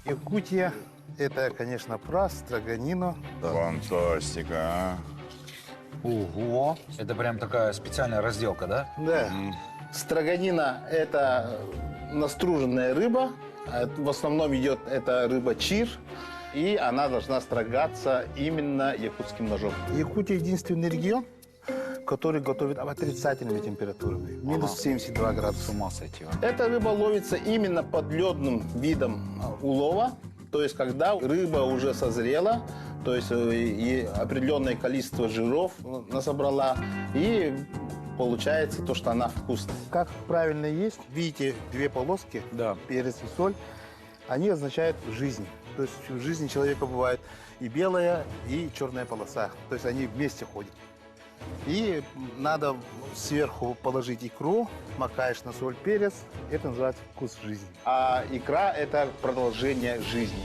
Якутия – это, конечно, пра, строганину. Фантастика, а. Ого! Это прям такая специальная разделка, да? Да. Строганина – это наструженная рыба. В основном идет эта рыба чир. И она должна строгаться именно якутским ножом. Якутия – единственный регион, который готовит отрицательными температурами. Минус 72 градуса. С ума сойти. Эта рыба ловится именно подледным видом улова. То есть, когда рыба уже созрела, то есть и определенное количество жиров насобрала, и получается то, что она вкусная. Как правильно есть, видите, две полоски, Да. перец и соль, они означают жизнь. То есть в жизни человека бывает и белая, и черная полоса. То есть они вместе ходят. И надо сверху положить икру, макаешь на соль, перец. Это называется вкус жизни. А икра – это продолжение жизни.